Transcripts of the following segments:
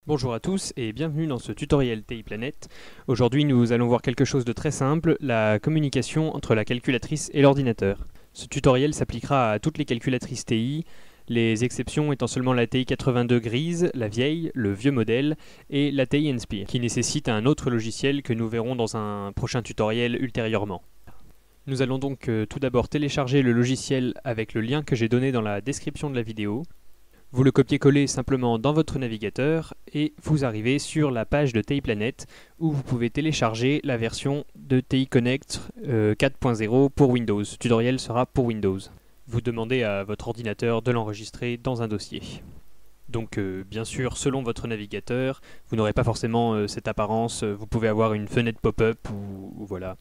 Bonjour à tous et bienvenue dans ce tutoriel TI Planet. Aujourd'hui nous allons voir quelque chose de très simple, la communication entre la calculatrice et l'ordinateur. Ce tutoriel s'appliquera à toutes les calculatrices TI, les exceptions étant seulement la TI 82 grise, la vieille, le vieux modèle, et la TI Nspire, qui nécessite un autre logiciel que nous verrons dans un prochain tutoriel ultérieurement. Nous allons donc tout d'abord télécharger le logiciel avec le lien que j'ai donné dans la description de la vidéo. Vous le copiez-collez simplement dans votre navigateur et vous arrivez sur la page de TI Planet où vous pouvez télécharger la version de TI Connect 4.0 pour Windows. Ce tutoriel sera pour Windows. Vous demandez à votre ordinateur de l'enregistrer dans un dossier. Donc bien sûr, selon votre navigateur, vous n'aurez pas forcément cette apparence, vous pouvez avoir une fenêtre pop-up ou voilà.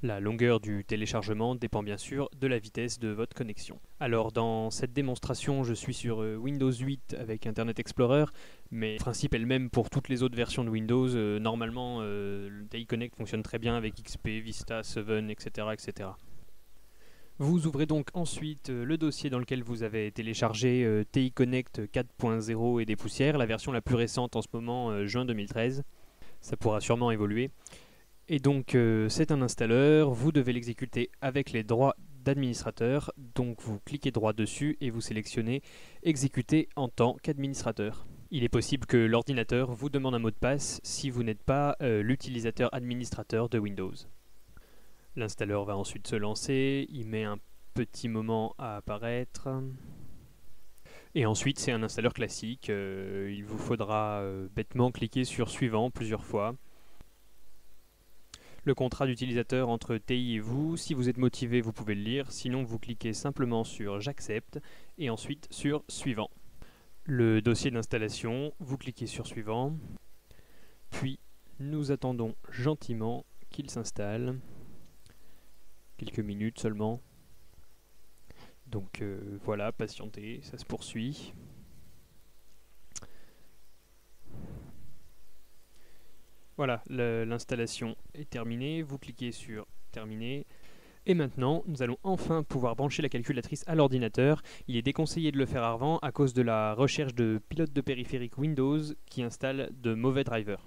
La longueur du téléchargement dépend bien sûr de la vitesse de votre connexion. Alors dans cette démonstration, je suis sur Windows 8 avec Internet Explorer, mais le principe est le même pour toutes les autres versions de Windows. Normalement, le TI Connect fonctionne très bien avec XP, Vista, 7, etc., etc. Vous ouvrez donc ensuite le dossier dans lequel vous avez téléchargé TI Connect 4.0 et des poussières, la version la plus récente en ce moment, juin 2013. Ça pourra sûrement évoluer. Et donc c'est un installeur, vous devez l'exécuter avec les droits d'administrateur, donc vous cliquez droit dessus et vous sélectionnez exécuter en tant qu'administrateur. Il est possible que l'ordinateur vous demande un mot de passe si vous n'êtes pas l'utilisateur administrateur de Windows. L'installeur va ensuite se lancer, il met un petit moment à apparaître. Et ensuite c'est un installeur classique, il vous faudra bêtement cliquer sur suivant plusieurs fois. Le contrat d'utilisateur entre TI et vous, si vous êtes motivé, vous pouvez le lire, sinon vous cliquez simplement sur j'accepte et ensuite sur suivant. Le dossier d'installation, vous cliquez sur suivant, puis nous attendons gentiment qu'il s'installe, quelques minutes seulement. Donc voilà, patientez, ça se poursuit. Voilà, l'installation est terminée, vous cliquez sur terminer. Et maintenant, nous allons enfin pouvoir brancher la calculatrice à l'ordinateur. Il est déconseillé de le faire avant à cause de la recherche de pilotes de périphériques Windows qui installent de mauvais drivers.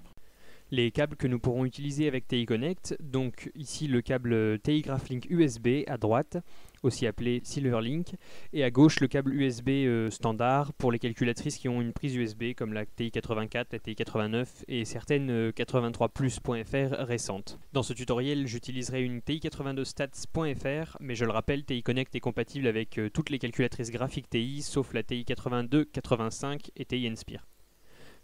Les câbles que nous pourrons utiliser avec TI Connect, donc ici le câble TI Graphlink USB à droite, aussi appelé Silverlink, et à gauche le câble USB standard pour les calculatrices qui ont une prise USB comme la TI 84, la TI 89 et certaines 83plus.fr récentes. Dans ce tutoriel, j'utiliserai une TI 82 stats.fr, mais je le rappelle, TI Connect est compatible avec toutes les calculatrices graphiques TI sauf la TI 82, 85 et TI Nspire.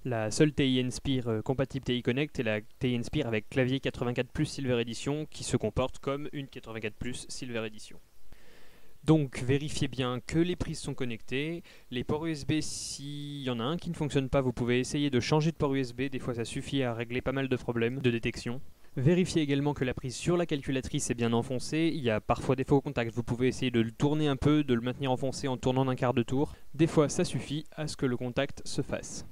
La seule TI Nspire compatible TI Connect est la TI Nspire avec clavier 84 Plus Silver Edition qui se comporte comme une 84 Plus Silver Edition. Donc vérifiez bien que les prises sont connectées. Les ports USB, s'il y en a un qui ne fonctionne pas, vous pouvez essayer de changer de port USB. Des fois ça suffit à régler pas mal de problèmes de détection. Vérifiez également que la prise sur la calculatrice est bien enfoncée. Il y a parfois des faux contacts. Vous pouvez essayer de le tourner un peu, de le maintenir enfoncé en tournant d'un quart de tour. Des fois ça suffit à ce que le contact se fasse.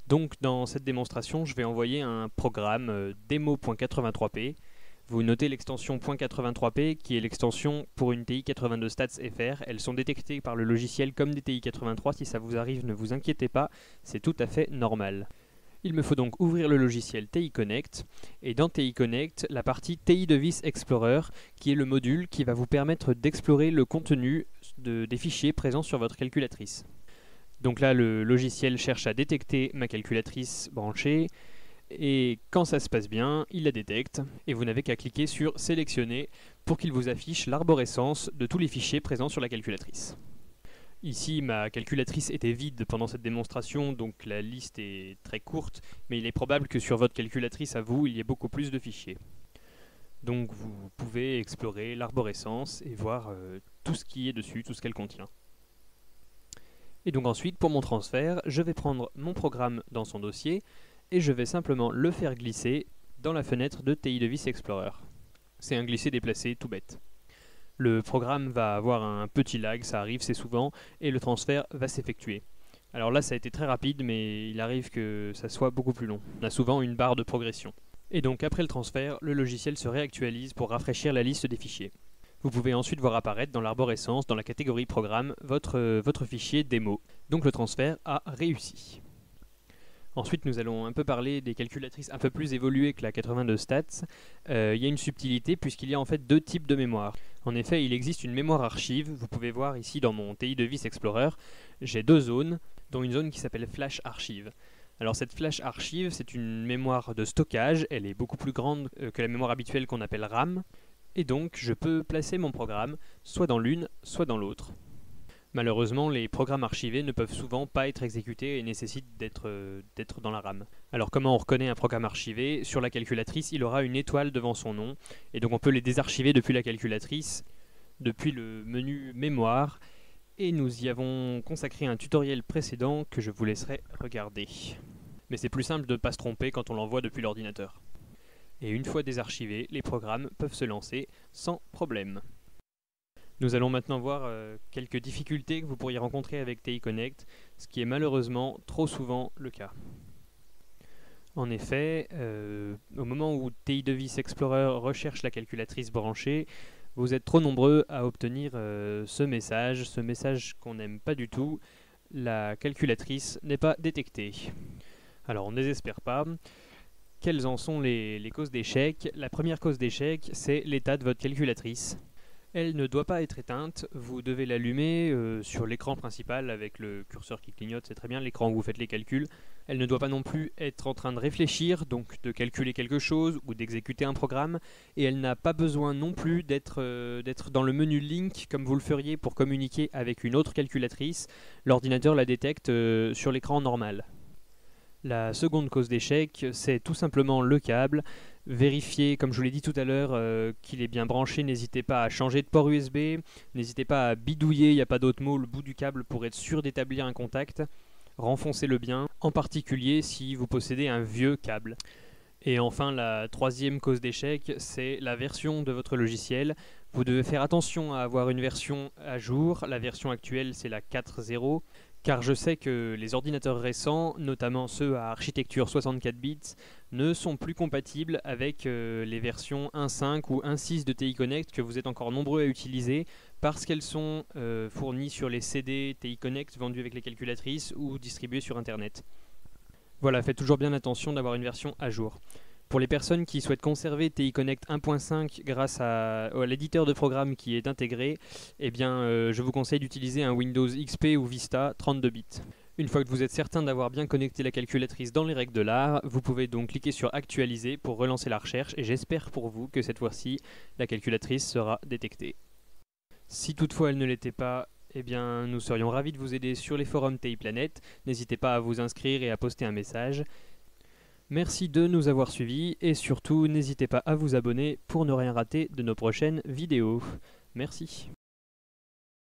Donc dans cette démonstration, je vais envoyer un programme demo.83p. Vous notez l'extension .83p qui est l'extension pour une TI 82 Stats FR. Elles sont détectées par le logiciel comme des TI 83. Si ça vous arrive, ne vous inquiétez pas, c'est tout à fait normal. Il me faut donc ouvrir le logiciel TI Connect et dans TI Connect, la partie TI Device Explorer qui est le module qui va vous permettre d'explorer le contenu des fichiers présents sur votre calculatrice. Donc là, le logiciel cherche à détecter ma calculatrice branchée et quand ça se passe bien, il la détecte et vous n'avez qu'à cliquer sur sélectionner pour qu'il vous affiche l'arborescence de tous les fichiers présents sur la calculatrice. Ici, ma calculatrice était vide pendant cette démonstration, donc la liste est très courte, mais il est probable que sur votre calculatrice à vous, il y ait beaucoup plus de fichiers. Donc vous pouvez explorer l'arborescence et voir tout ce qui est dessus, tout ce qu'elle contient. Et donc ensuite, pour mon transfert, je vais prendre mon programme dans son dossier et je vais simplement le faire glisser dans la fenêtre de TI Device Explorer. C'est un glisser-déplacer tout bête. Le programme va avoir un petit lag, ça arrive, c'est souvent, et le transfert va s'effectuer. Alors là, ça a été très rapide, mais il arrive que ça soit beaucoup plus long. On a souvent une barre de progression. Et donc après le transfert, le logiciel se réactualise pour rafraîchir la liste des fichiers. Vous pouvez ensuite voir apparaître dans l'arborescence, dans la catégorie programme, votre fichier démo. Donc le transfert a réussi. Ensuite, nous allons un peu parler des calculatrices un peu plus évoluées que la 82 Stats. Il y a une subtilité puisqu'il y a en fait deux types de mémoire. En effet, il existe une mémoire archive. Vous pouvez voir ici dans mon TI Device Explorer, j'ai deux zones, dont une zone qui s'appelle Flash Archive. Alors cette Flash Archive, c'est une mémoire de stockage. Elle est beaucoup plus grande que la mémoire habituelle qu'on appelle RAM. Et donc, je peux placer mon programme soit dans l'une, soit dans l'autre. Malheureusement, les programmes archivés ne peuvent souvent pas être exécutés et nécessitent d'être dans la RAM. Alors comment on reconnaît un programme archivé? Sur la calculatrice, il aura une étoile devant son nom, et donc on peut les désarchiver depuis la calculatrice, depuis le menu mémoire, et nous y avons consacré un tutoriel précédent que je vous laisserai regarder. Mais c'est plus simple de ne pas se tromper quand on l'envoie depuis l'ordinateur. Et une fois désarchivés, les programmes peuvent se lancer sans problème. Nous allons maintenant voir quelques difficultés que vous pourriez rencontrer avec TI Connect, ce qui est malheureusement trop souvent le cas. En effet, au moment où TI Device Explorer recherche la calculatrice branchée, vous êtes trop nombreux à obtenir ce message qu'on n'aime pas du tout. La calculatrice n'est pas détectée. Alors on ne désespère pas. Quelles en sont les causes d'échec? La première cause d'échec, c'est l'état de votre calculatrice. Elle ne doit pas être éteinte, vous devez l'allumer sur l'écran principal avec le curseur qui clignote, c'est très bien, l'écran où vous faites les calculs. Elle ne doit pas non plus être en train de réfléchir, donc de calculer quelque chose ou d'exécuter un programme, et elle n'a pas besoin non plus d'être dans le menu Link comme vous le feriez pour communiquer avec une autre calculatrice. L'ordinateur la détecte sur l'écran normal. La seconde cause d'échec, c'est tout simplement le câble. Vérifiez, comme je vous l'ai dit tout à l'heure, qu'il est bien branché. N'hésitez pas à changer de port USB. N'hésitez pas à bidouiller, il n'y a pas d'autre mot, le bout du câble pour être sûr d'établir un contact. Renfoncez-le bien, en particulier si vous possédez un vieux câble. Et enfin, la troisième cause d'échec, c'est la version de votre logiciel. Vous devez faire attention à avoir une version à jour. La version actuelle, c'est la 4.0. Car je sais que les ordinateurs récents, notamment ceux à architecture 64 bits, ne sont plus compatibles avec les versions 1.5 ou 1.6 de TI Connect que vous êtes encore nombreux à utiliser parce qu'elles sont fournies sur les CD TI Connect vendus avec les calculatrices ou distribuées sur Internet. Voilà, faites toujours bien attention d'avoir une version à jour. Pour les personnes qui souhaitent conserver TI Connect 1.5 grâce à l'éditeur de programme qui est intégré, eh bien, je vous conseille d'utiliser un Windows XP ou Vista 32 bits. Une fois que vous êtes certain d'avoir bien connecté la calculatrice dans les règles de l'art, vous pouvez donc cliquer sur Actualiser pour relancer la recherche et j'espère pour vous que cette fois-ci, la calculatrice sera détectée. Si toutefois elle ne l'était pas, eh bien, nous serions ravis de vous aider sur les forums TI Planet. N'hésitez pas à vous inscrire et à poster un message. Merci de nous avoir suivis et surtout n'hésitez pas à vous abonner pour ne rien rater de nos prochaines vidéos. Merci.